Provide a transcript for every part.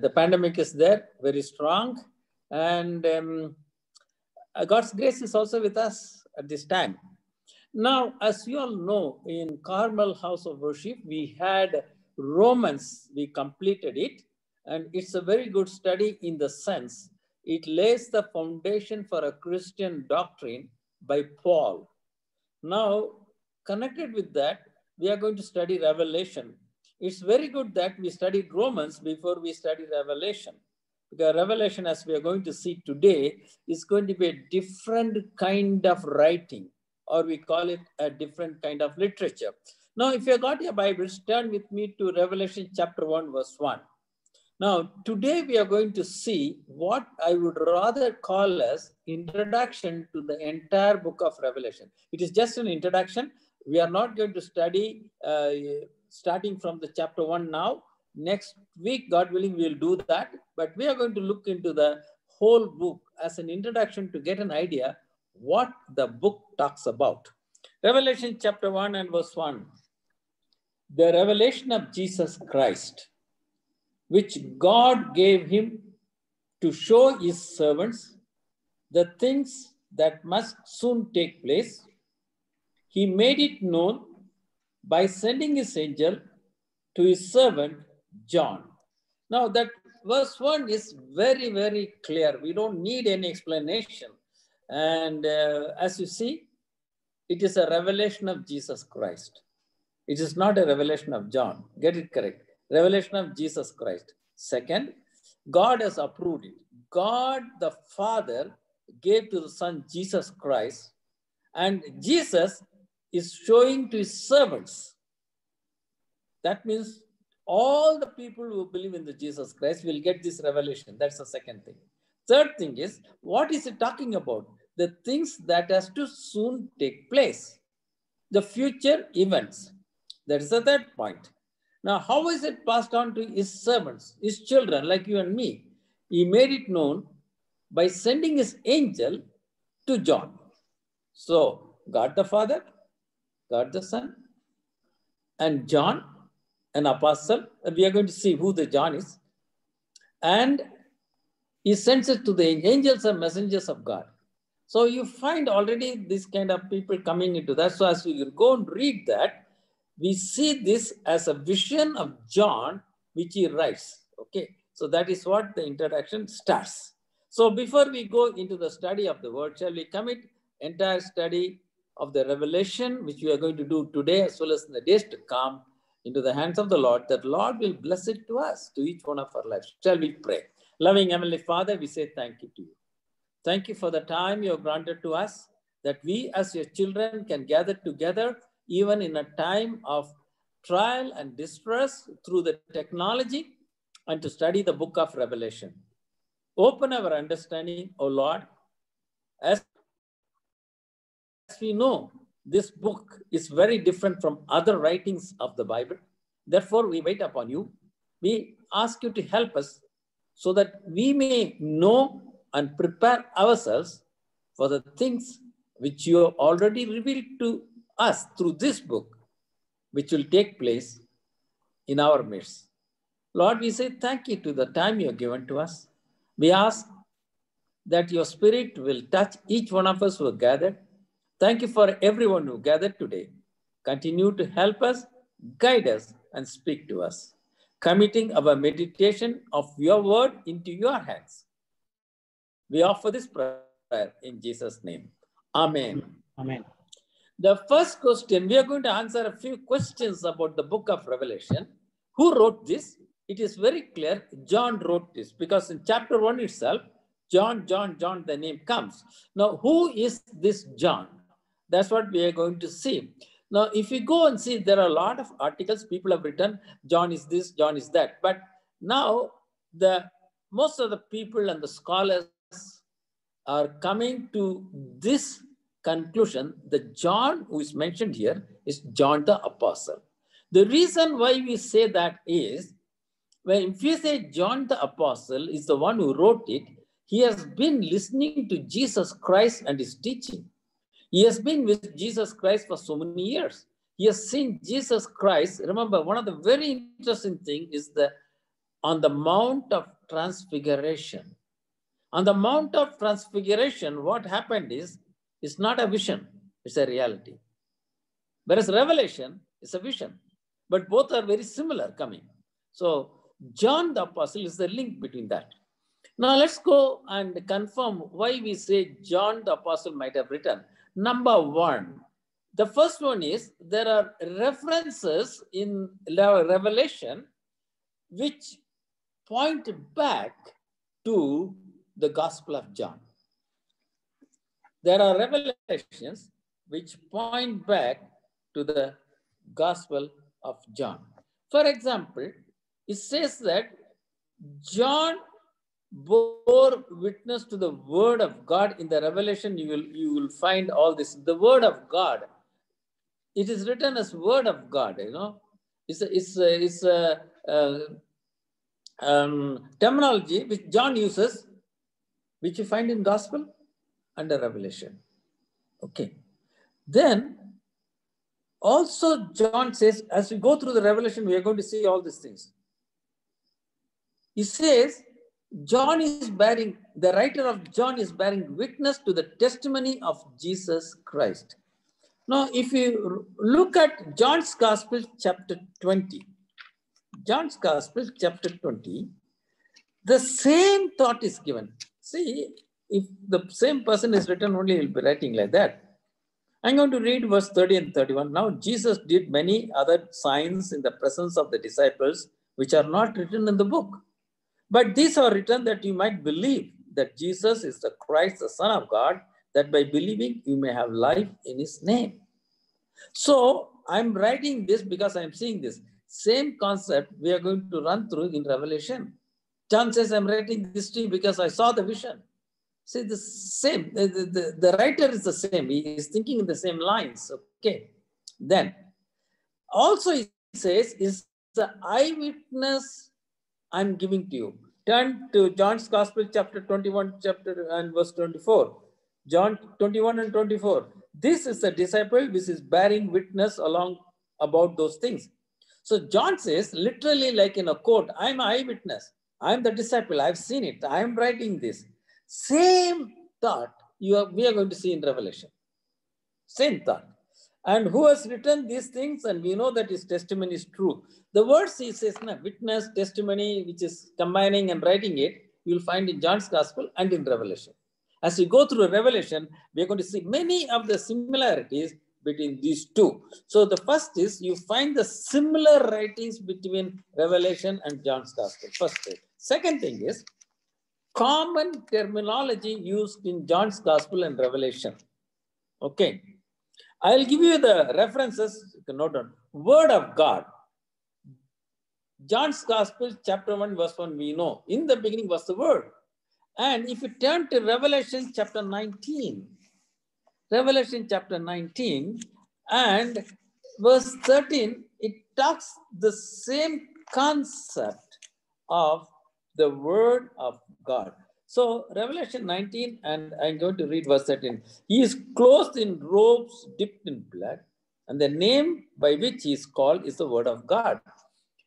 the pandemic is there, very strong. And God's grace is also with us at this time. Now, as you all know, in Carmel House of Worship, we had Romans, we completed it. And it's a very good study in the sense it lays the foundation for a Christian doctrine by Paul. Now, connected with that, we are going to study Revelation. It's very good that we studied Romans before we study Revelation. Because Revelation, as we are going to see today, is going to be a different kind of writing, or we call it a different kind of literature. Now, if you have got your Bibles, turn with me to Revelation chapter 1, verse 1. Now, today we are going to see what I would rather call as introduction to the entire book of Revelation. It is just an introduction. We are not going to study starting from the chapter 1 now. Next week, God willing, we will do that. But we are going to look into the whole book as an introduction to get an idea what the book talks about. Revelation chapter 1 and verse 1. The revelation of Jesus Christ, which God gave him to show his servants the things that must soon take place. He made it known by sending his angel to his servant John. Now that verse 1 is very, very clear. We don't need any explanation. And as you see, it is a revelation of Jesus Christ. It is not a revelation of John. Get it correct. Revelation of Jesus Christ. Second, God has approved it. God the Father gave to the Son Jesus Christ, and Jesus is showing to his servants. That means all the people who believe in the Jesus Christ will get this revelation. That's the second thing. Third thing is, what is it talking about? The things that has to soon take place. The future events. That is the third point. Now, how is it passed on to his servants, his children, like you and me? He made it known by sending his angel to John. So, God the Father, God the Son, and John, an apostle. We are going to see who the John is. And he sends it to the angels and messengers of God. So you find already this kind of people coming into that. So as we go and read that, we see this as a vision of John, which he writes. Okay, so that is what the introduction starts. So before we go into the study of the word, shall we commit entire study of the revelation, which we are going to do today as well as in the days to come, into the hands of the Lord, that Lord will bless it to us, to each one of our lives. Shall we pray? Loving Heavenly Father, we say thank you to you. Thank you for the time you have granted to us, that we as your children can gather together even in a time of trial and distress through the technology, and to study the book of Revelation. Open our understanding, O Lord. As we know, this book is very different from other writings of the Bible. Therefore, we wait upon you. We ask you to help us so that we may know and prepare ourselves for the things which you have already revealed to us through this book, which will take place in our midst. Lord, we say thank you to the time you have given to us. We ask that your Spirit will touch each one of us who are gathered. Thank you for everyone who gathered today. Continue to help us, guide us, and speak to us. Committing our meditation of your word into your hands. We offer this prayer in Jesus' name. Amen. Amen. The first question, we are going to answer a few questions about the book of Revelation. Who wrote this? It is very clear. John wrote this, because in chapter 1 itself, John, the name comes. Now, who is this John? That's what we are going to see. Now, if you go and see, there are a lot of articles people have written, John is this, John is that. But now, most of the people and the scholars are coming to this conclusion that John, who is mentioned here, is John the Apostle. The reason why we say that is, when if you say John the Apostle is the one who wrote it, he has been listening to Jesus Christ and his teaching. He has been with Jesus Christ for so many years. He has seen Jesus Christ. Remember, one of the very interesting things is the on the Mount of Transfiguration. On the Mount of Transfiguration, what happened is, it's not a vision, it's a reality. Whereas Revelation is a vision, but both are very similar coming. So John the Apostle is the link between that. Now let's go and confirm why we say John the Apostle might have written. Number one, the first one is there are references in Revelation which point back to the Gospel of John. There are revelations which point back to the Gospel of John. For example, it says that John bore witness to the word of God. In the Revelation, you will find all this. The word of God, it is written as word of God, you know. It's a terminology which John uses, which you find in Gospel and the Revelation. Okay. Then also John says, as we go through the Revelation, we are going to see all these things. He says, the writer of John is bearing witness to the testimony of Jesus Christ. Now, if you look at John's Gospel, chapter 20, John's Gospel, chapter 20, the same thought is given. See, if the same person is written only, he will be writing like that. I'm going to read verse 30 and 31. Now, Jesus did many other signs in the presence of the disciples, which are not written in the book. But these are written that you might believe that Jesus is the Christ, the Son of God, that by believing you may have life in his name. So I'm writing this because I'm seeing this. Same concept we are going to run through in Revelation. John says, I'm writing this to you because I saw the vision. See, the same, the writer is the same. He is thinking in the same lines. Okay. Then also he says, is the eyewitness I'm giving to you. Turn to John's Gospel, chapter 21, chapter and verse 24. John 21 and 24. This is the disciple which is bearing witness along about those things. So John says, literally like in a quote, I'm an eyewitness. I'm the disciple. I've seen it. I'm writing this. Same thought we are going to see in Revelation. Same thought. And who has written these things? And we know that his testimony is true. The words he says, witness, testimony, which is combining and writing it, you'll find in John's Gospel and in Revelation. As we go through Revelation, we're going to see many of the similarities between these two. So the first is you find the similar writings between Revelation and John's Gospel. First thing. Second thing is common terminology used in John's Gospel and Revelation. Okay. I'll give you the references. You can note down. Word of God. John's Gospel, chapter 1, verse 1, we know. In the beginning was the Word. And if you turn to Revelation chapter 19, Revelation chapter 19 and verse 13, it talks the same concept of the Word of God. So Revelation 19, and I'm going to read verse 13. He is clothed in robes dipped in blood, and the name by which he is called is the Word of God.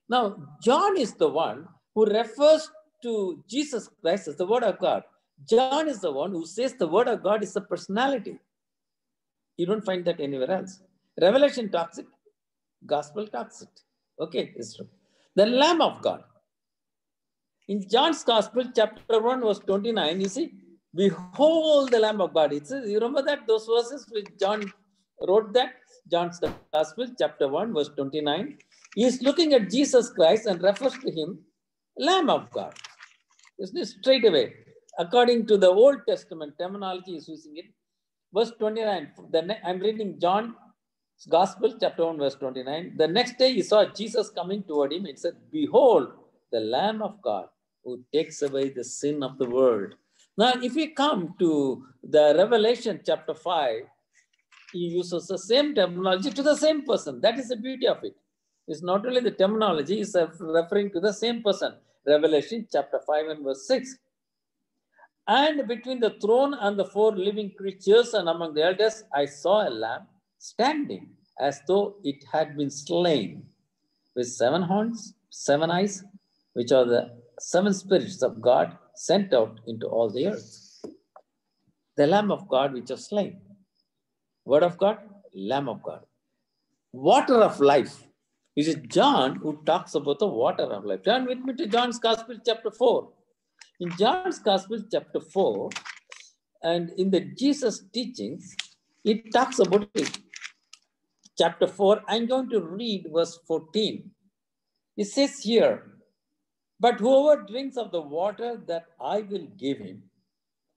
Now, John is the one who refers to Jesus Christ as the Word of God. John is the one who says the Word of God is a personality. You don't find that anywhere else. Revelation talks it. Gospel talks it. Okay, it's true. The Lamb of God. In John's Gospel, chapter 1, verse 29, you see, behold the Lamb of God. You remember that, those verses which John wrote that? John's Gospel, chapter 1, verse 29. He is looking at Jesus Christ and refers to him, Lamb of God. Isn't it? Straight away. According to the Old Testament terminology, is using it. Verse 29. I'm reading John's Gospel, chapter 1, verse 29. The next day he saw Jesus coming toward him and said, behold, the Lamb of God who takes away the sin of the world. Now, if we come to the Revelation chapter 5, he uses the same terminology to the same person. That is the beauty of it. It's not only the terminology, it's referring to the same person. Revelation chapter 5 and verse 6. And between the throne and the four living creatures and among the elders, I saw a lamb standing as though it had been slain, with 7 horns, 7 eyes, which are the seven spirits of God sent out into all the earth. The Lamb of God which was slain. Word of God, Lamb of God. Water of life. It is John who talks about the water of life. Turn with me to John's Gospel, chapter 4. In John's Gospel, chapter 4, and in the Jesus teachings, it talks about it. Chapter 4, I'm going to read verse 14. It says here, but whoever drinks of the water that I will give him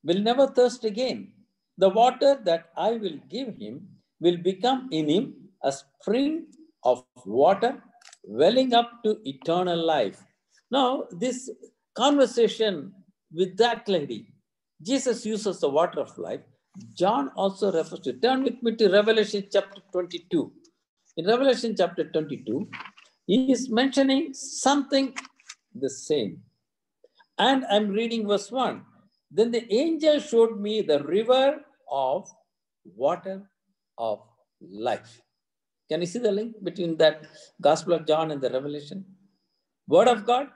will never thirst again. The water that I will give him will become in him a spring of water welling up to eternal life. Now, this conversation with that lady, Jesus uses the water of life. John also refers to, turn with me to Revelation chapter 22. In Revelation chapter 22, he is mentioning something the same. And I'm reading verse 1. Then the angel showed me the river of water of life. Can you see the link between that Gospel of John and the Revelation? Word of God,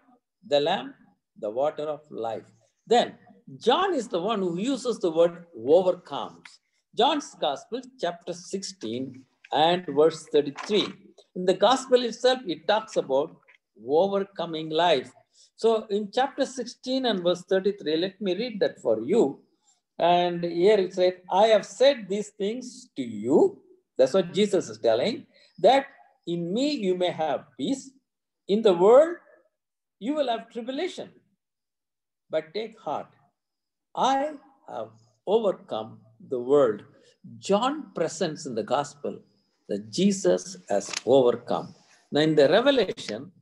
the Lamb, the water of life. Then John is the one who uses the word overcomes. John's Gospel, chapter 16 and verse 33. In the Gospel itself, it talks about overcoming life. So in chapter 16 and verse 33, let me read that for you. And here it said, I have said these things to you. That's what Jesus is telling, that in me you may have peace. In the world, you will have tribulation. But take heart, I have overcome the world. John presents in the gospel that Jesus has overcome. Now in the Revelation,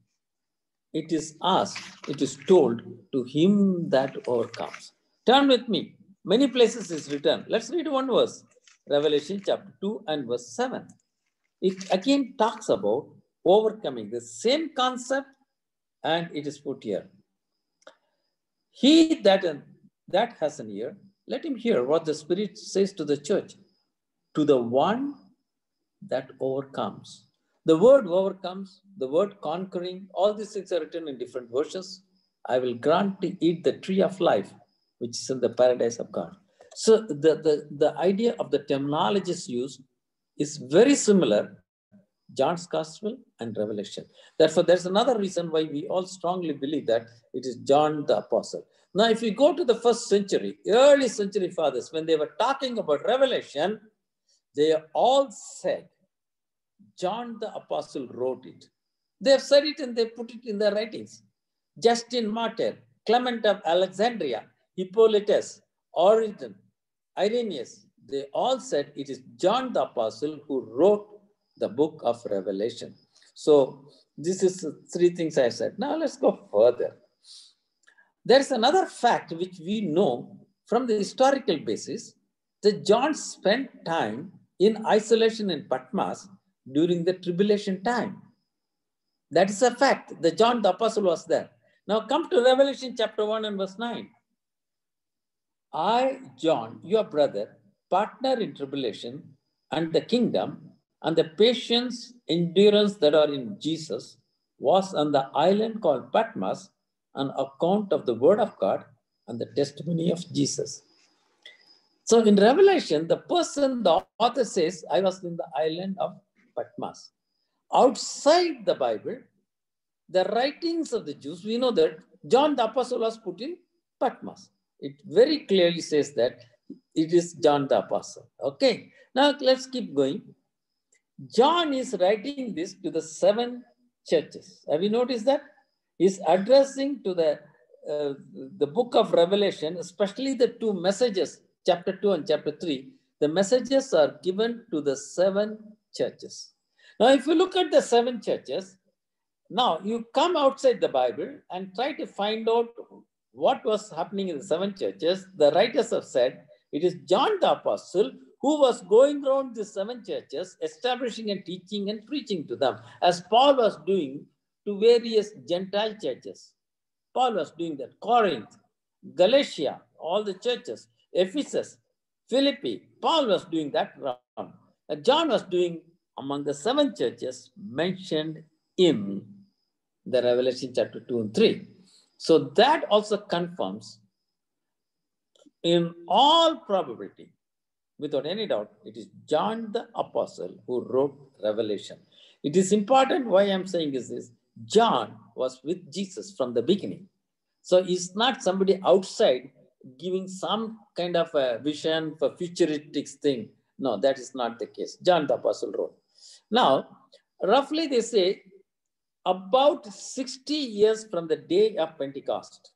it is asked, it is told to him that overcomes. Turn with me. Many places is written. Let's read one verse. Revelation chapter 2 and verse 7. It again talks about overcoming, the same concept, and it is put here. He that has an ear, let him hear what the Spirit says to the church. To the one that overcomes. The word overcomes, the word conquering, all these things are written in different versions. I will grant to eat the tree of life, which is in the paradise of God. So the idea of the terminologies used is very similar, John's Gospel and Revelation. Therefore, there's another reason why we all strongly believe that it is John the Apostle. Now, if you go to the first century, early century fathers, when they were talking about Revelation, they all said, John the Apostle wrote it. They have said it and they put it in their writings. Justin Martyr, Clement of Alexandria, Hippolytus, Origen, Irenaeus, they all said it is John the Apostle who wrote the book of Revelation. So this is three things I said. Now let's go further. There's another fact which we know from the historical basis that John spent time in isolation in Patmos during the tribulation time. That is a fact. The John the Apostle was there. Now come to Revelation chapter 1 and verse 9. I, John, your brother, partner in tribulation and the kingdom and the patience, endurance that are in Jesus, was on the island called Patmos on account of the word of God and the testimony of Jesus. So in Revelation, the author says, I was in the island of Patmos. Outside the Bible, the writings of the Jews, we know that John the Apostle was put in Patmos. It very clearly says that it is John the Apostle. Okay, now let's keep going. John is writing this to the 7 churches. Have you noticed that? He's addressing to the book of Revelation, especially the 2 messages, chapter 2 and chapter 3. The messages are given to the 7 churches. Now, if you look at the 7 churches, now you come outside the Bible and try to find out what was happening in the 7 churches. The writers have said it is John the Apostle who was going around the 7 churches, establishing and teaching and preaching to them, as Paul was doing to various Gentile churches. Paul was doing that. Corinth, Galatia, all the churches, Ephesus, Philippi, Paul was doing that round. John was doing among the 7 churches mentioned in the Revelation chapter 2 and 3. So that also confirms, in all probability, without any doubt, it is John the Apostle who wrote Revelation. It is important why I'm saying is this. John was with Jesus from the beginning. So he's not somebody outside giving some kind of a vision for futuristic thing. No, that is not the case. John the Apostle wrote. Now, roughly they say about 60 years from the day of Pentecost,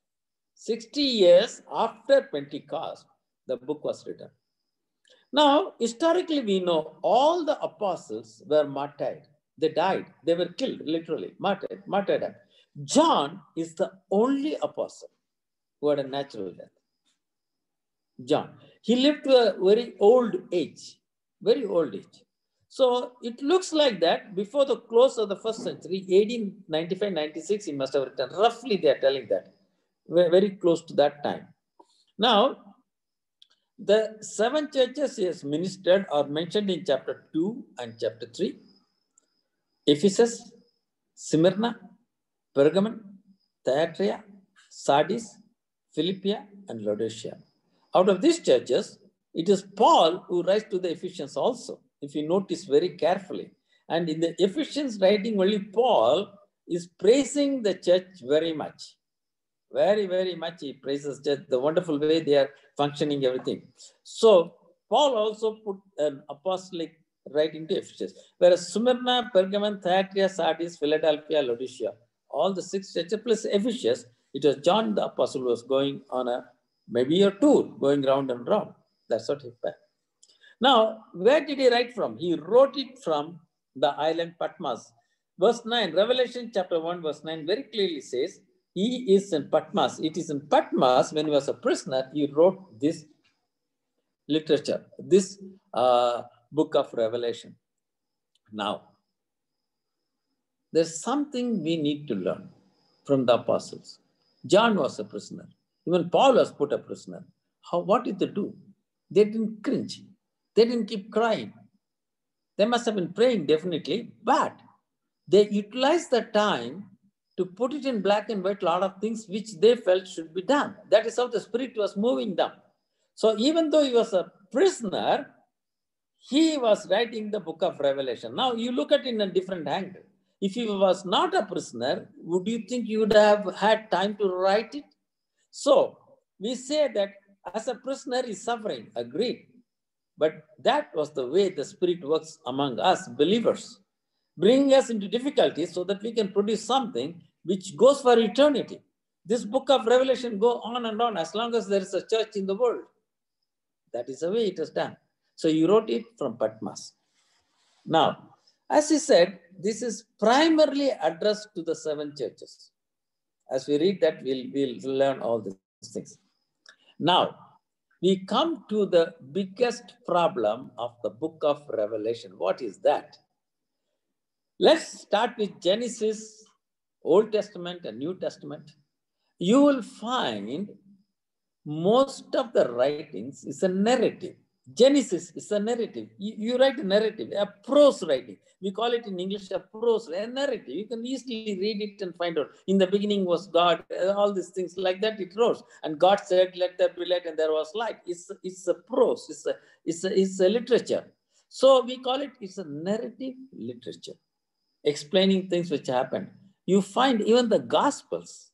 60 years after Pentecost, the book was written. Now, historically, we know all the apostles were martyred. They died. They were killed, literally, martyred. John is the only apostle who had a natural death. John. He lived to a very old age, very old age. So it looks like that before the close of the first century, 1895-96, he must have written. Roughly, they are telling that. Very close to that time. Now, the 7 churches he has ministered are mentioned in chapter 2 and chapter 3. Ephesus, Smyrna, Pergamon, Thyatira, Sardis, Philippia, and Laodicea. Out of these churches, it is Paul who writes to the Ephesians also, if you notice very carefully. And in the Ephesians writing, only Paul is praising the church very much. Very, very much he praises church, the wonderful way they are functioning, everything. So Paul also put an apostolic writing to Ephesians. Whereas Smyrna, Pergamon, Thyatira, Sardis, Philadelphia, Laodicea, all the 6 churches plus Ephesians, it was John the Apostle who was going on maybe a tour, going round and round. That's what he said. Now, where did he write from? He wrote it from the island Patmos. Verse 9, Revelation chapter 1, verse 9 very clearly says, he is in Patmos. It is in Patmos, when he was a prisoner, he wrote this literature, this book of Revelation. Now, there's something we need to learn from the apostles. John was a prisoner. Even Paul was put a prisoner. What did they do? They didn't cringe. They didn't keep crying. They must have been praying, definitely, but they utilized the time to put it in black and white, a lot of things which they felt should be done. That is how the Spirit was moving them. So even though he was a prisoner, he was writing the book of Revelation. Now you look at it in a different angle. If he was not a prisoner, would you think you would have had time to write it? So we say that as a prisoner is suffering, agreed. But that was the way the Spirit works among us believers, bringing us into difficulties so that we can produce something which goes for eternity. This book of Revelation go on and on as long as there is a church in the world. That is the way it is done. So you wrote it from Patmos. Now, as he said, this is primarily addressed to the 7 churches. As we read that, we'll learn all these things. Now, we come to the biggest problem of the book of Revelation. What is that? Let's start with Genesis, Old Testament and New Testament. You will find most of the writings is a narrative. Genesis is a narrative. You write a narrative, a prose writing. We call it in English a prose, a narrative. You can easily read it and find out. In the beginning was God, all these things like that it rose. And God said, let there be light, and there was light. It's a prose, it's a literature. So we call it, it's a narrative literature, explaining things which happened. You find even the Gospels.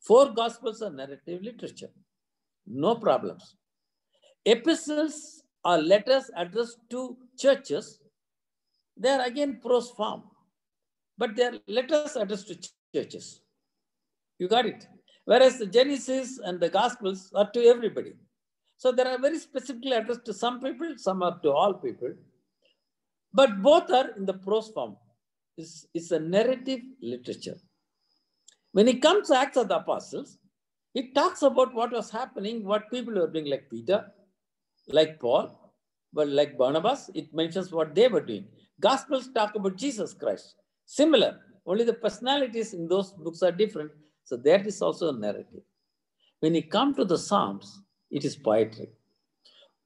4 Gospels are narrative literature. No problems. Epistles are letters addressed to churches. They are again prose form, but they are letters addressed to churches. You got it? Whereas the Genesis and the Gospels are to everybody. So they are very specifically addressed to some people, some are to all people. But both are in the prose form. It's a narrative literature. When it comes to Acts of the Apostles, it talks about what was happening, what people were doing, like Peter, like Paul, but like Barnabas, it mentions what they were doing. Gospels talk about Jesus Christ. Similar, only the personalities in those books are different. So that is also a narrative. When you come to the Psalms, it is poetry.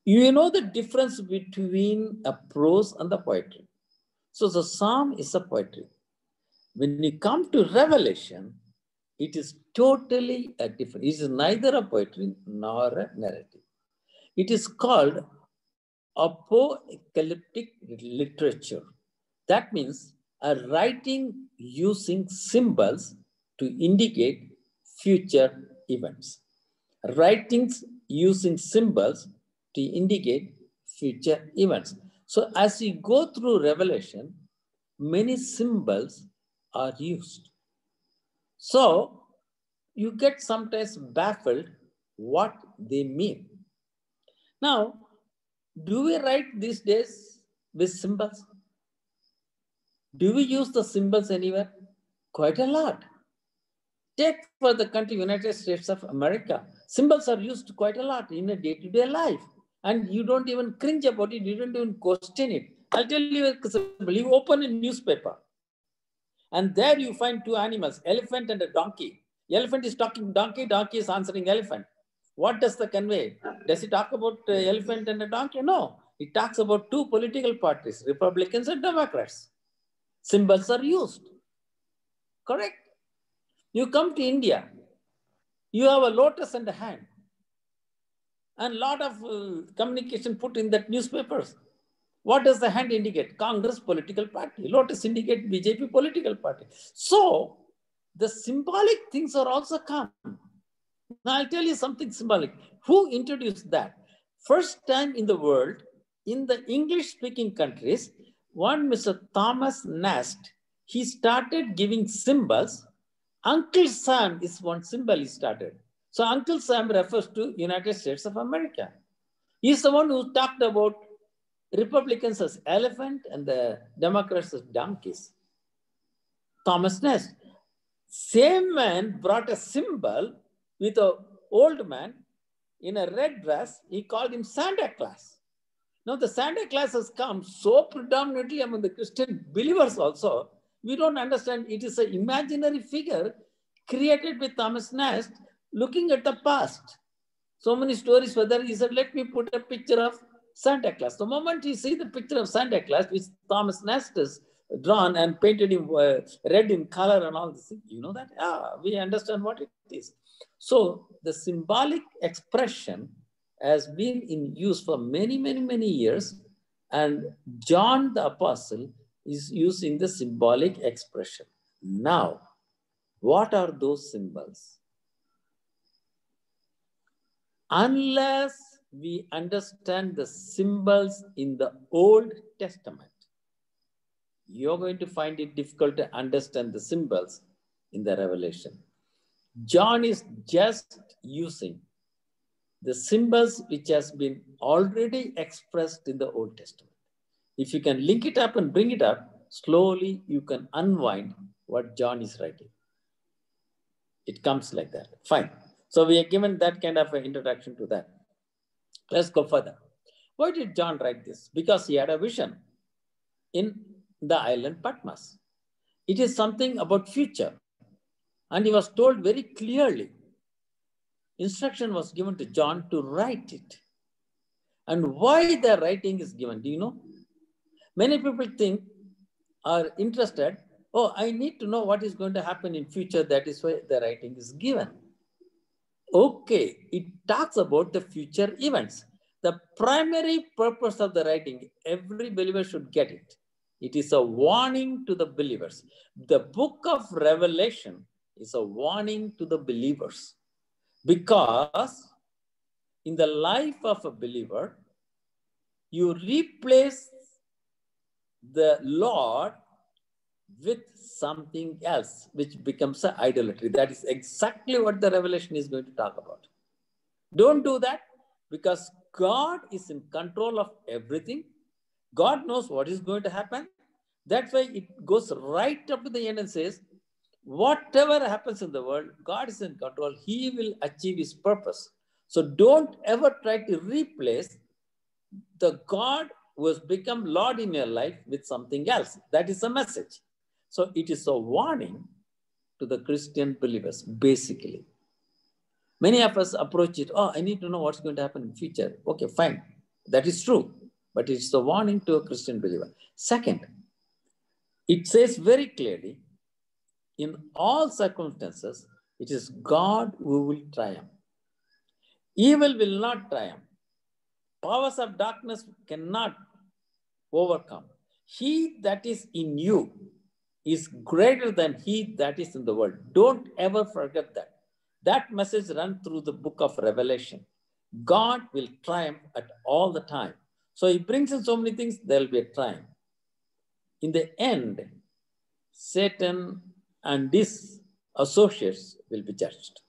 You know the difference between a prose and the poetry. So the Psalm is a poetry. When you come to Revelation, it is totally a different. It is neither a poetry nor a narrative. It is called apocalyptic literature. That means a writing using symbols to indicate future events. Writings using symbols to indicate future events. So as you go through Revelation, many symbols are used. So you get sometimes baffled what they mean. Now, do we write these days with symbols? Do we use the symbols anywhere? Quite a lot. Take for the country United States of America. Symbols are used quite a lot in a day-to-day life. And you don't even cringe about it. You don't even question it. I'll tell you a example. You open a newspaper and there you find two animals, elephant and a donkey. Elephant is talking donkey, donkey is answering elephant. What does the convey? Does it talk about elephant and a donkey? No. It talks about two political parties, Republicans and Democrats. Symbols are used. Correct? You come to India, you have a lotus and a hand. And a lot of communication put in that newspapers. What does the hand indicate? Congress political party. Lotus indicate BJP political party. So the symbolic things are also come. Now I'll tell you something symbolic. Who introduced that? First time in the world, in the English-speaking countries, one Mr. Thomas Nast, he started giving symbols. Uncle Sam is one symbol he started. So Uncle Sam refers to United States of America. He's the one who talked about Republicans as elephant and the Democrats as donkeys. Thomas Nast. Same man brought a symbol with an old man in a red dress. He called him Santa Claus. Now the Santa Claus has come so predominantly among the Christian believers also, we don't understand it is an imaginary figure created by Thomas Nast looking at the past. So many stories whether he said, let me put a picture of Santa Claus. The moment you see the picture of Santa Claus, which Thomas Nast has drawn and painted him red in color and all this, you know that? We understand what it is. So the symbolic expression has been in use for many, many, many years. And John the Apostle is using the symbolic expression. Now, what are those symbols? Unless we understand the symbols in the Old Testament, you're going to find it difficult to understand the symbols in the Revelation. John is just using the symbols which has been already expressed in the Old Testament. If you can link it up and bring it up, slowly you can unwind what John is writing. It comes like that. Fine. So we are given that kind of an introduction to that. Let's go further. Why did John write this? Because he had a vision in the island Patmos. It is something about future. And he was told very clearly. Instruction was given to John to write it. And why the writing is given, do you know? Many people think, are interested, oh, I need to know what is going to happen in future. That is why the writing is given. Okay, it talks about the future events. The primary purpose of the writing, every believer should get it. It is a warning to the believers. The book of Revelation is a warning to the believers. Because in the life of a believer, you replace the Lord with something else, which becomes an idolatry. That is exactly what the Revelation is going to talk about. Don't do that, because God is in control of everything. God knows what is going to happen. That's why it goes right up to the end and says, whatever happens in the world, God is in control. He will achieve his purpose. So don't ever try to replace the God who has become Lord in your life with something else. That is a message. So it is a warning to the Christian believers, basically. Many of us approach it, oh, I need to know what's going to happen in the future. Okay, fine. That is true. But it's a warning to a Christian believer. Second, it says very clearly, in all circumstances, it is God who will triumph. Evil will not triumph. Powers of darkness cannot overcome. He that is in you is greater than he that is in the world. Don't ever forget that. That message runs through the book of Revelation. God will triumph at all the time. So he brings in so many things, there will be a triumph. In the end, Satan and his associates will be judged.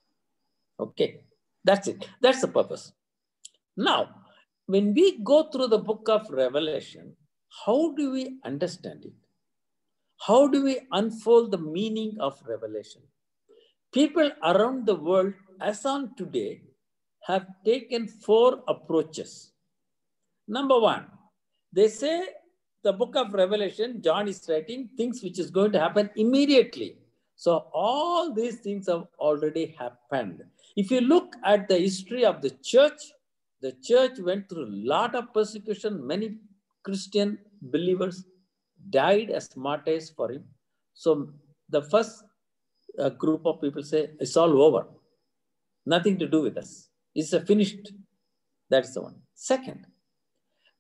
Okay, that's it. That's the purpose. Now, when we go through the book of Revelation, how do we understand it? How do we unfold the meaning of Revelation? People around the world, as on today, have taken 4 approaches. Number 1, they say the book of Revelation, John is writing things which is going to happen immediately. So all these things have already happened. If you look at the history of the church went through a lot of persecution. Many Christian believers died as martyrs for him. So the first group of people say, it's all over. Nothing to do with us. It's finished. That's the one. Second,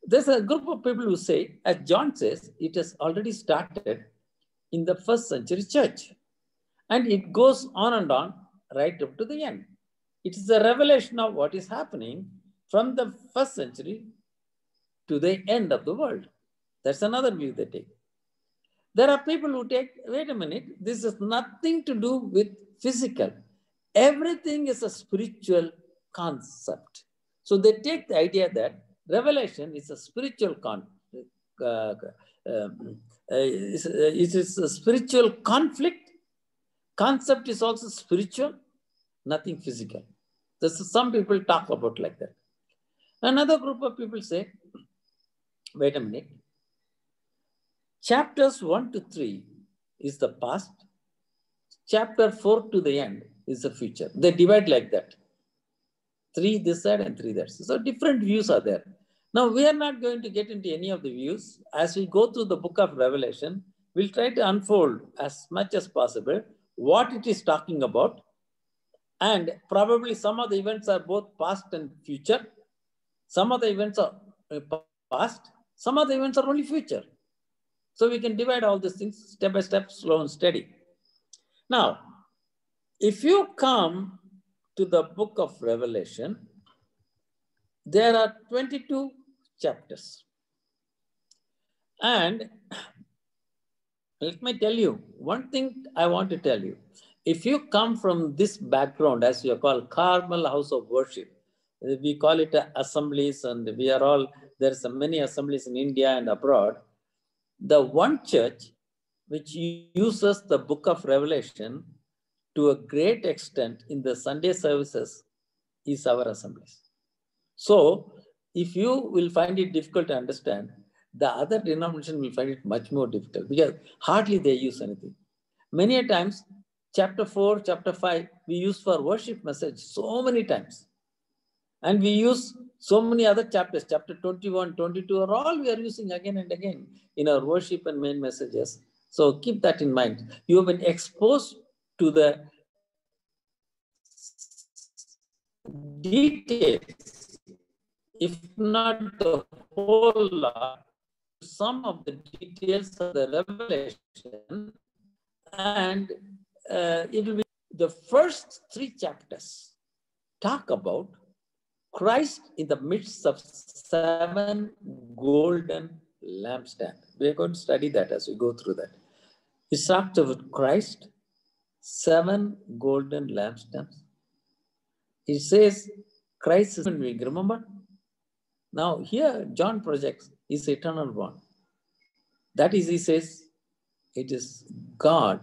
there's a group of people who say, as John says, it has already started in the first century church. And it goes on and on right up to the end. It is a revelation of what is happening from the first century to the end of the world. That's another view they take. There are people who take, wait a minute, this has nothing to do with physical. Everything is a spiritual concept. So they take the idea that Revelation is a spiritual it is a spiritual conflict. Concept is also spiritual, nothing physical. Some people talk about like that. Another group of people say, wait a minute, chapters 1 to 3 is the past, chapter 4 to the end is the future. They divide like that. 3 this side and 3 that side. So different views are there. Now we are not going to get into any of the views. As we go through the book of Revelation, we'll try to unfold as much as possible what it is talking about. And probably some of the events are both past and future. Some of the events are past. Some of the events are only future. So we can divide all these things step by step, slow and steady. Now, if you come to the book of Revelation, there are 22 chapters. And let me tell you, one thing I want to tell you. If you come from this background, as you call Carmel House of Worship, we call it assemblies, and we are all, there's many assemblies in India and abroad. The one church which uses the book of Revelation to a great extent in the Sunday services is our assemblies. So if you will find it difficult to understand, the other denomination will find it much more difficult because hardly they use anything. Many a times, chapter 4, chapter 5, we use for worship message so many times. And we use so many other chapters, chapter 21, 22 are all we are using again and again in our worship and main messages. So keep that in mind. You have been exposed to the details, if not the whole lot, some of the details of the Revelation, and it will be the first 3 chapters talk about Christ in the midst of 7 golden lampstands. We are going to study that as we go through that. It talks about Christ, 7 golden lampstands. It says Christ is being, remember? Now here John projects is eternal one. That is, he says, it is God,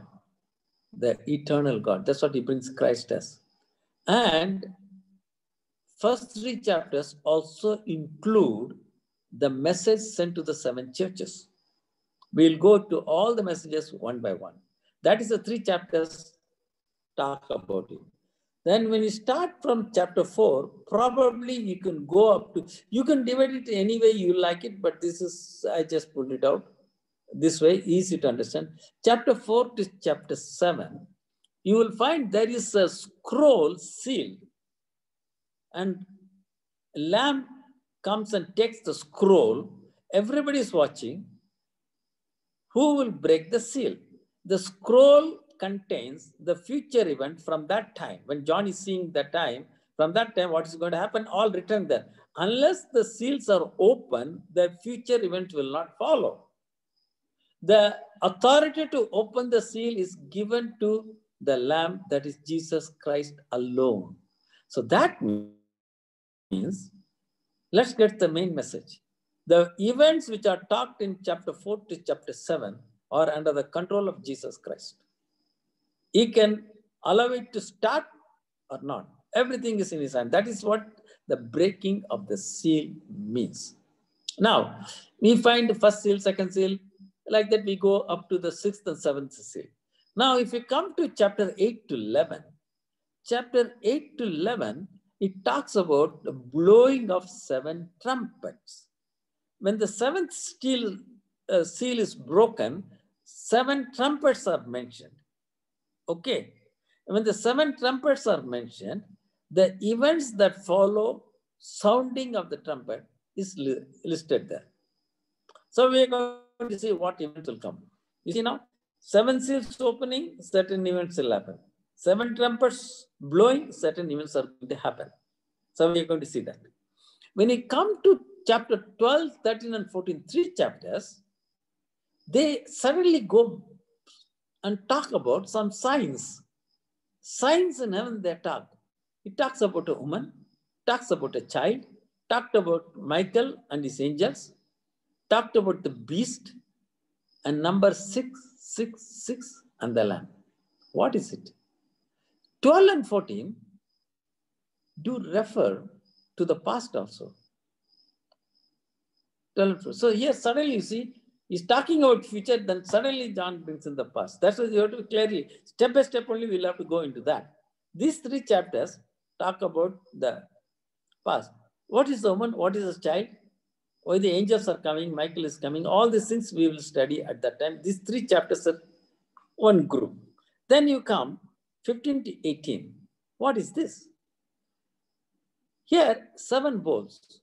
the eternal God. That's what he brings Christ as. And first 3 chapters also include the message sent to the 7 churches. We'll go to all the messages one by one. That is the 3 chapters talk about it. Then when you start from chapter 4, probably you can go up to, you can divide it any way you like it, but this is, I just pulled it out. this way, easy to understand. Chapter 4 to chapter 7, you will find there is a scroll sealed, and Lamb comes and takes the scroll. Everybody is watching. Who will break the seal? The scroll contains the future event from that time. When John is seeing that time, from that time, what is going to happen, all written there. Unless the seals are open, the future event will not follow. The authority to open the seal is given to the Lamb, that is Jesus Christ alone. So that means, let's get the main message. The events which are talked in chapter 4 to chapter 7 are under the control of Jesus Christ. He can allow it to start or not. Everything is in his hand. That is what the breaking of the seal means. Now, we find the first seal, second seal, like that we go up to the 6th and 7th seal. Now, if you come to chapter 8 to 11, chapter 8 to 11, it talks about the blowing of 7 trumpets. When the 7th seal is broken, 7 trumpets are mentioned. Okay. When the 7 trumpets are mentioned, the events that follow sounding of the trumpet is listed there. So we are going to see what events will come. You see now, 7 seals opening, certain events will happen. 7 trumpets blowing, certain events are going to happen. So we are going to see that. When you come to chapter 12, 13, and 14, 3 chapters, they suddenly go and talk about some signs. Signs in heaven they talk. It talks about a woman, talks about a child, talked about Michael and his angels, talked about the beast, and number 666 and the Lamb. What is it? 12 and 14 do refer to the past also. 12 and 14. So here suddenly you see, he's talking about future, then suddenly John brings in the past. That's why you have to clearly, step by step only, we'll have to go into that. These 3 chapters talk about the past. What is the woman? What is the child? Why the angels are coming, Michael is coming. All these things we will study at that time. These 3 chapters are one group. Then you come 15 to 18. What is this? Here, 7 bowls.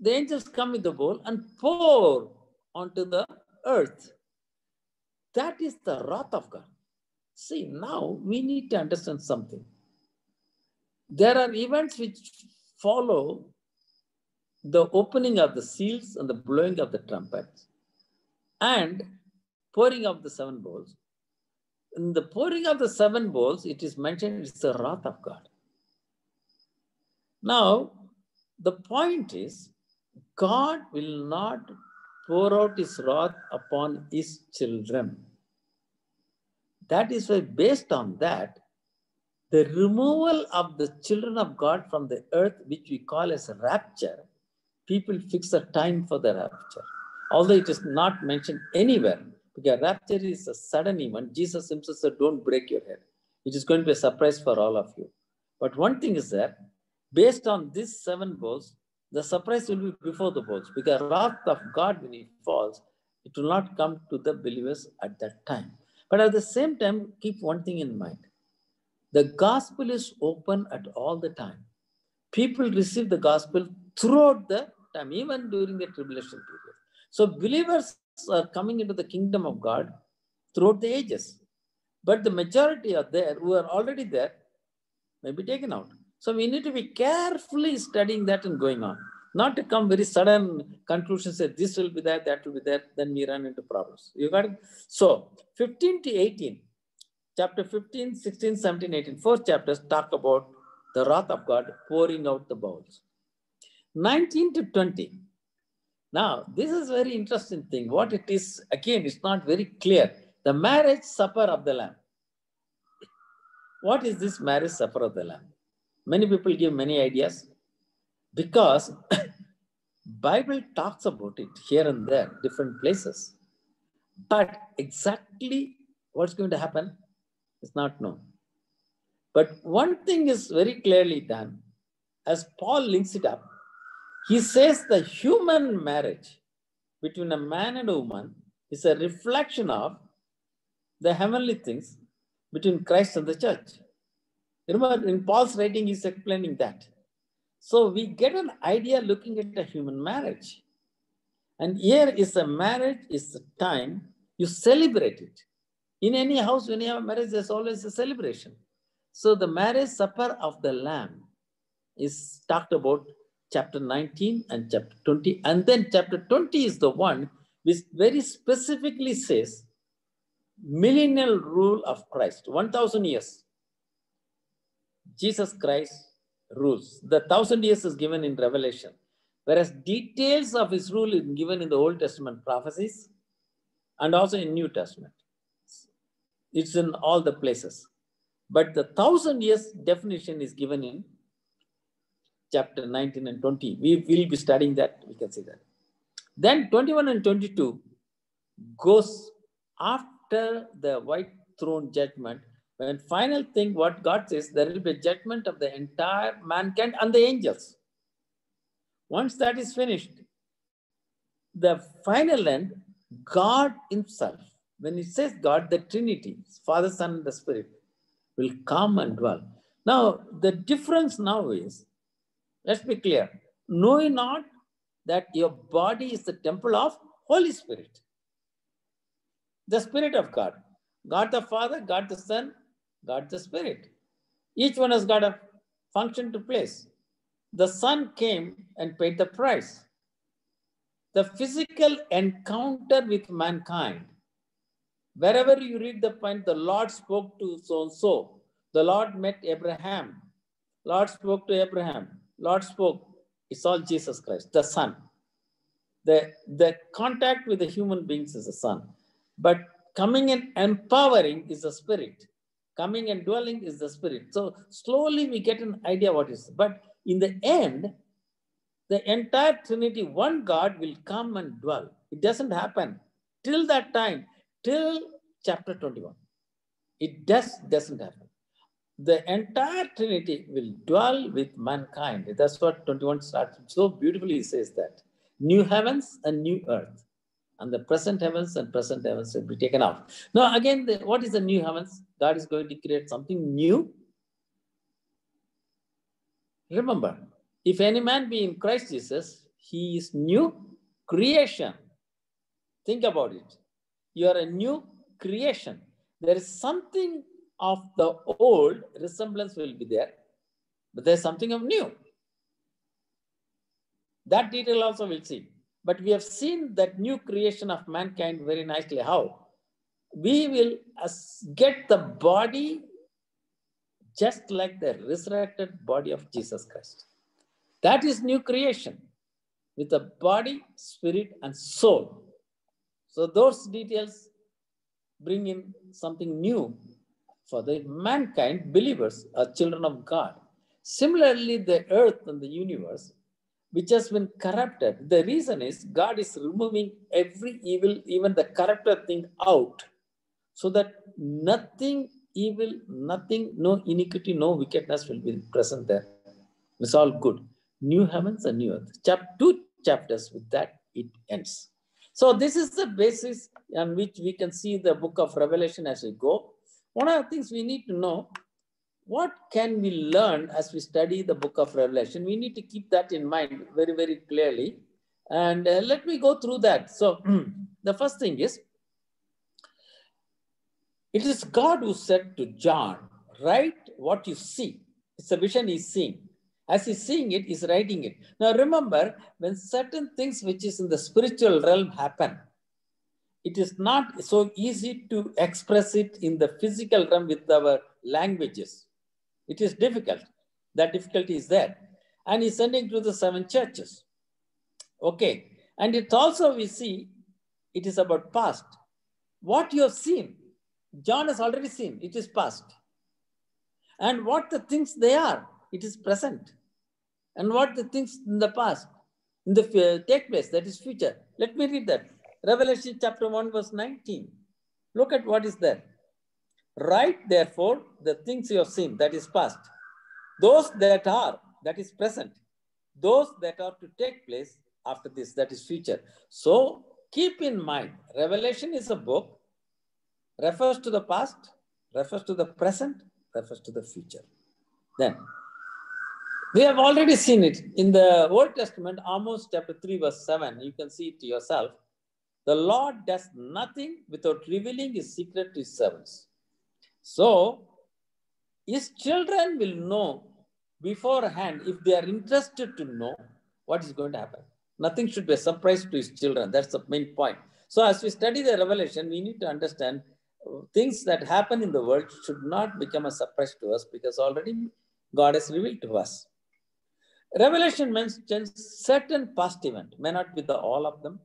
The angels come with the bowl and pour onto the earth. That is the wrath of God. See, now we need to understand something. There are events which follow the opening of the seals and the blowing of the trumpets and pouring of the 7 bowls. In the pouring of the 7 bowls, it is mentioned it's the wrath of God. Now, the point is, God will not pour out his wrath upon his children. That is why, based on that, the removal of the children of God from the earth, which we call as a rapture, people fix a time for the rapture. Although it is not mentioned anywhere, because rapture is a sudden event. Jesus himself said, don't break your head. It is going to be a surprise for all of you. But one thing is that, based on these 7 bowls, the surprise will be before the bowls, because wrath of God, when it falls, it will not come to the believers at that time. But at the same time, keep one thing in mind. The gospel is open at all the time. People receive the gospel throughout the time, even during the tribulation period. So believers are coming into the kingdom of God throughout the ages. But the majority are there who are already there may be taken out. So we need to be carefully studying that and going on. Not to come very sudden conclusions, say this will be there, that will be there, then we run into problems. You got it? So 15 to 18, chapter 15, 16, 17, 18, 4 chapters talk about the wrath of God pouring out the bowls. 19 to 20. Now, this is a very interesting thing. What it is, again, it's not very clear. The marriage supper of the Lamb. What is this marriage supper of the Lamb? Many people give many ideas because Bible talks about it here and there, different places. But exactly what's going to happen is not known. But one thing is very clearly done. As Paul links it up, he says the human marriage between a man and a woman is a reflection of the heavenly things between Christ and the church. Remember, in Paul's writing, he's explaining that. So we get an idea looking at a human marriage. And here is a marriage, is the time you celebrate it. In any house, when you have a marriage, there's always a celebration. So the marriage supper of the Lamb is talked about chapter 19 and chapter 20. And then chapter 20 is the one which very specifically says millennial rule of Christ, 1,000 years. Jesus Christ rules. The 1,000 years is given in Revelation, whereas details of his rule is given in the Old Testament prophecies and also in New Testament. It's in all the places. But the 1,000 years definition is given in chapter 19 and 20. We will be studying that. We can see that. Then 21 and 22 goes after the white throne judgment. When final thing, what God says, there will be a judgment of the entire mankind and the angels. Once that is finished, the final end, God himself, when it says God, the Trinity, Father, Son, and the Spirit, will come and dwell. Now, the difference now is, let's be clear, know ye not that your body is the temple of Holy Spirit, the Spirit of God. God the Father, God the Son, God the Spirit. Each one has got a function to place. The Son came and paid the price. The physical encounter with mankind, wherever you read the point, the Lord spoke to so-and-so. The Lord met Abraham. Lord spoke to Abraham. Lord spoke. It's all Jesus Christ, the Son. The contact with the human beings is the Son. But coming and empowering is the Spirit. Coming and dwelling is the Spirit. So slowly we get an idea what is. But in the end, the entire Trinity, one God will come and dwell. It doesn't happen till that time, till chapter 21. It doesn't happen. The entire Trinity will dwell with mankind. That's what 21 starts. So beautifully says that. New heavens and new earth. And the present heavens and present heavens will be taken out. Now again, what is the new heavens? God is going to create something new. Remember, if any man be in Christ Jesus, he is new creation. Think about it. You are a new creation. There is something of the old resemblance will be there, but there's something of new. That detail also we'll see. But we have seen that new creation of mankind very nicely. How? We will get the body just like the resurrected body of Jesus Christ. That is new creation with a body, spirit, and soul. So those details bring in something new for the mankind, believers, are children of God. Similarly, the earth and the universe, which has been corrupted. The reason is God is removing every evil, even the corrupted thing out, so that nothing evil, nothing, no iniquity, no wickedness will be present there. It's all good. New heavens and new earth. 2 chapters with that, it ends. So this is the basis on which we can see the book of Revelation as we go. One of the things we need to know, what can we learn as we study the book of Revelation? We need to keep that in mind very, very clearly. And let me go through that. So the first thing is, it is God who said to John, write what you see. It's a vision he's seeing. As he's seeing it, he's writing it. Now remember, when certain things which is in the spiritual realm happen, it is not so easy to express it in the physical realm with our languages. It is difficult. That difficulty is there. And he's sending to the 7 churches. Okay. And it also, we see, it is about past. What you have seen, John has already seen, it is past. And what the things they are, it is present. And what the things in the past, in the take place, that is future. Let me read that. Revelation chapter 1 verse 19. Look at what is there. Write therefore the things you have seen, that is past. Those that are, that is present. Those that are to take place after this, that is future. So keep in mind, Revelation is a book, refers to the past, refers to the present, refers to the future. Then, we have already seen it in the Old Testament, Amos chapter 3, verse 7. You can see it yourself. The Lord does nothing without revealing his secret to his servants. So, his children will know beforehand, if they are interested to know what is going to happen. Nothing should be a surprise to his children. That's the main point. So as we study the Revelation, we need to understand things that happen in the world should not become a surprise to us, because already God has revealed to us. Revelation mentions certain past events, may not be all of them,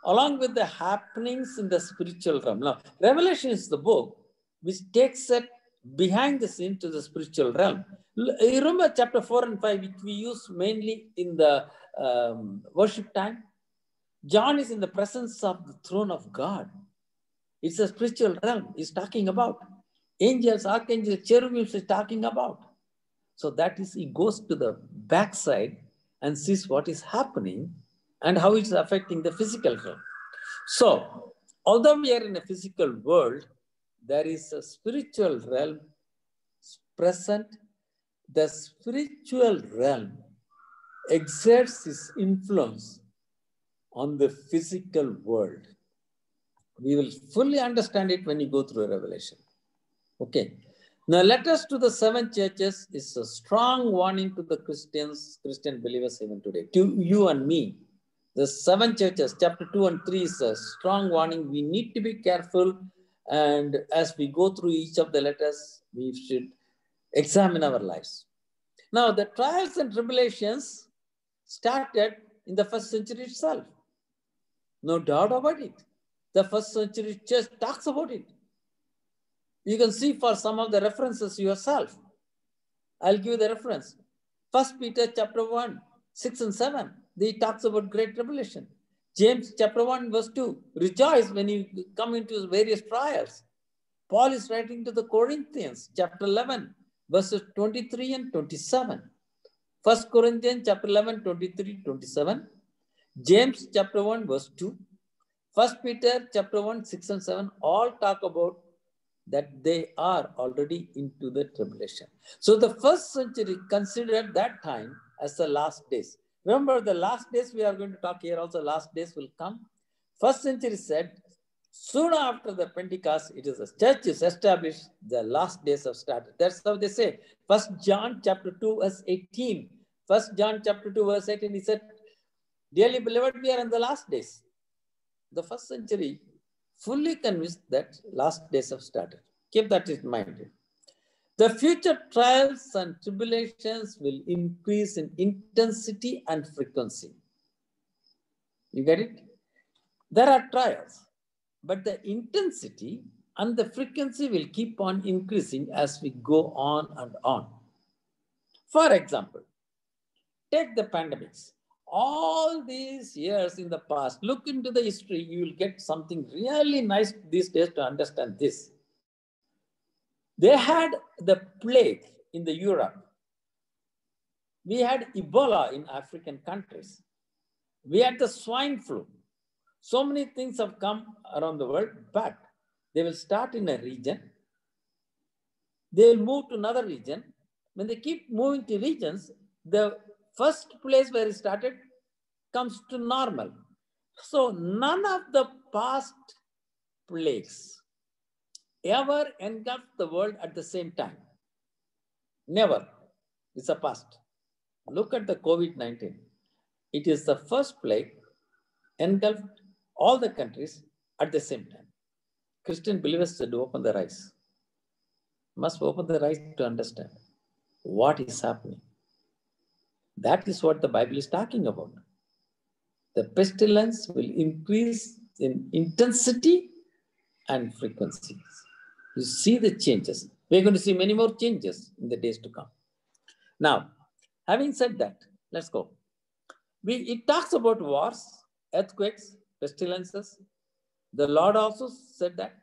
along with the happenings in the spiritual realm. Now, Revelation is the book which takes it behind the scene to the spiritual realm. You remember chapter 4 and 5, which we use mainly in the worship time? John is in the presence of the throne of God. It's a spiritual realm he's talking about. Angels, archangels, cherubims he's talking about. So that is, he goes to the backside and sees what is happening and how it's affecting the physical realm. So, although we are in a physical world, there is a spiritual realm present. The spiritual realm exerts its influence on the physical world. We will fully understand it when you go through a Revelation. Okay. Now, letters to the 7 churches is a strong warning to the Christian believers even today, to you and me. The 7 churches, chapter 2 and 3 is a strong warning. We need to be careful. And as we go through each of the letters, we should examine our lives. Now, the trials and tribulations started in the first century itself. No doubt about it. The first century church talks about it. You can see for some of the references yourself. I'll give you the reference. 1 Peter chapter 1, 6 and 7. He talks about great tribulation. James chapter 1, verse 2. Rejoice when you come into various trials. Paul is writing to the Corinthians, chapter 11, verses 23 and 27. 1 Corinthians chapter 11, 23, 27. James chapter 1, verse 2. 1 Peter chapter 1, 6 and 7 all talk about that they are already into the tribulation. So the first century considered that time as the last days. Remember, the last days we are going to talk here also, last days will come. First century said, soon after the Pentecost, it is the church is established, the last days have started. That's how they say. 1 John chapter 2, verse 18. 1 John chapter 2, verse 18, he said, dearly beloved, we are in the last days. The first century fully convinced that last days have started. Keep that in mind. The future trials and tribulations will increase in intensity and frequency. You get it? There are trials, but the intensity and the frequency will keep on increasing as we go on and on. For example, take the pandemics. All these years in the past, look into the history, you will get something really nice these days to understand this. They had the plague in the Europe. We had Ebola in African countries. We had the swine flu. So many things have come around the world, but they will start in a region. They will move to another region. When they keep moving to regions, the first place where it started comes to normal. So none of the past plagues ever engulfed the world at the same time. Never. It's a past. Look at the COVID-19. It is the first plague engulfed all the countries at the same time. Christian believers should open their eyes. Must open their eyes to understand what is happening. That is what the Bible is talking about. The pestilence will increase in intensity and frequencies. You see the changes. We're going to see many more changes in the days to come. Now, having said that, let's go. It talks about wars, earthquakes, pestilences. The Lord also said that.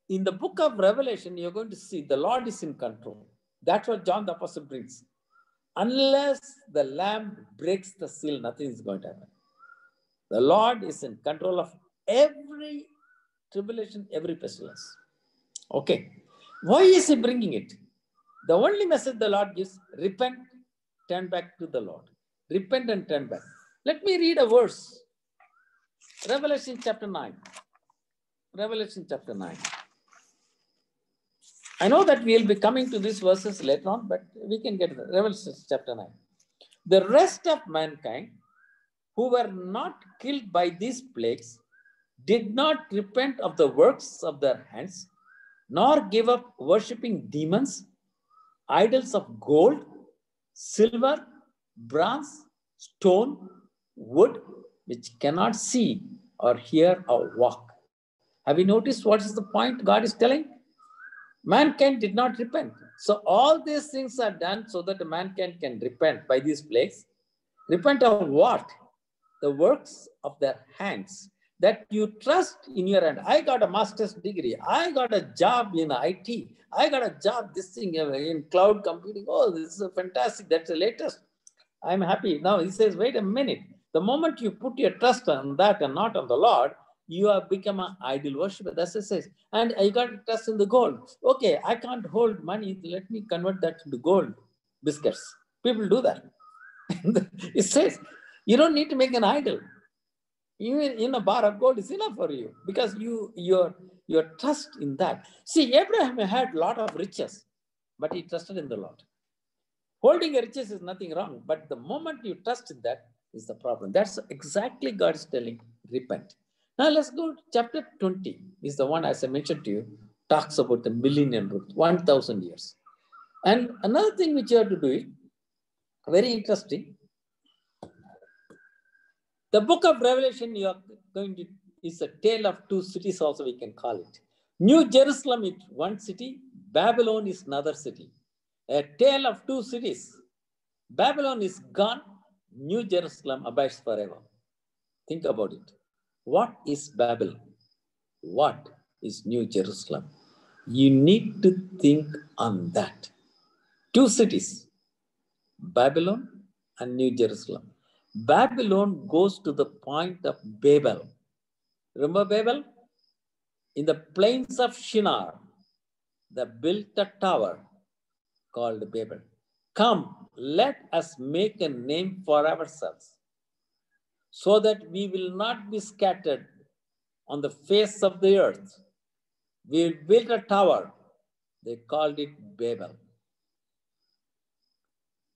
In the book of Revelation, you're going to see the Lord is in control. That's what John the Apostle brings. Unless the Lamb breaks the seal, nothing is going to happen. The Lord is in control of every tribulation, every pestilence. Okay. Why is he bringing it? The only message the Lord gives, repent, turn back to the Lord. Repent and turn back. Let me read a verse. Revelation chapter 9. Revelation chapter 9. I know that we'll be coming to these verses later on, but we can get there. Revelation chapter 9. The rest of mankind who were not killed by these plagues did not repent of the works of their hands, nor give up worshipping demons, idols of gold, silver, bronze, stone, wood, which cannot see or hear or walk. Have you noticed what is the point God is telling? Mankind did not repent. So all these things are done so that mankind can repent by these plagues. Repent of what? The works of their hands. That you trust in your hand. I got a master's degree. I got a job in IT. I got a job, this thing in cloud computing. Oh, this is fantastic. That's the latest. I'm happy. Now he says, wait a minute. The moment you put your trust on that and not on the Lord, you have become an idol worshiper. That's what it says. And I got trust in the gold. Okay, I can't hold money. Let me convert that into gold biscuits. People do that. It says, you don't need to make an idol. Even in a bar of gold is enough for you because your trust in that. See, Abraham had a lot of riches, but he trusted in the Lord. Holding riches is nothing wrong, but the moment you trust in that is the problem. That's exactly God is telling, repent. Now let's go to chapter 20 is the one, as I mentioned to you, talks about the millennium rule, 1,000 years. And another thing which you have to do is, very interesting, the book of Revelation you are going to is a tale of two cities also we can call it. New Jerusalem is one city, Babylon is another city. A tale of two cities. Babylon is gone, New Jerusalem abides forever. Think about it. What is Babylon? What is New Jerusalem? You need to think on that. Two cities, Babylon and New Jerusalem. Babylon goes to the point of Babel. Remember Babel? In the plains of Shinar, they built a tower called Babel. Come, let us make a name for ourselves so that we will not be scattered on the face of the earth. We built a tower. They called it Babel.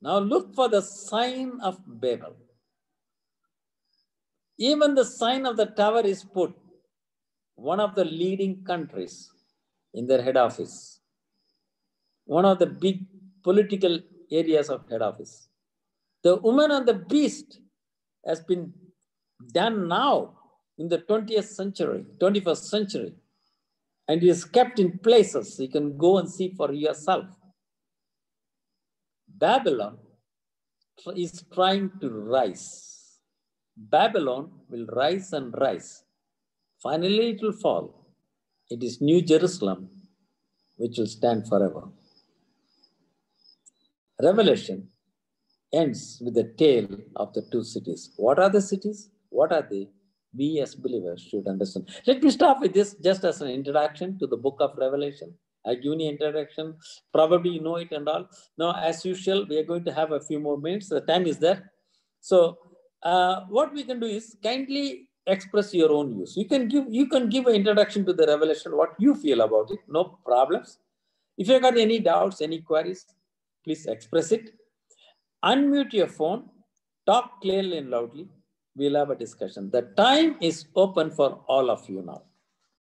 Now look for the sign of Babel. Even the sign of the tower is put, one of the leading countries in their head office, one of the big political areas of head office. The woman and the beast has been done now in the 20th century, 21st century, and is kept in places you can go and see for yourself. Babylon is trying to rise. Babylon will rise and rise. Finally, it will fall. It is New Jerusalem which will stand forever. Revelation ends with the tale of the two cities. What are the cities? What are they? We as believers should understand. Let me start with this just as an introduction to the book of Revelation. I give you an introduction. Probably you know it and all. Now, as usual, we are going to have a few more minutes. The time is there. So, what we can do is kindly express your own views. You can give an introduction to the Revelation, what you feel about it. No problems. If you got any doubts, any queries, please express it. Unmute your phone. Talk clearly and loudly. We'll have a discussion. The time is open for all of you now.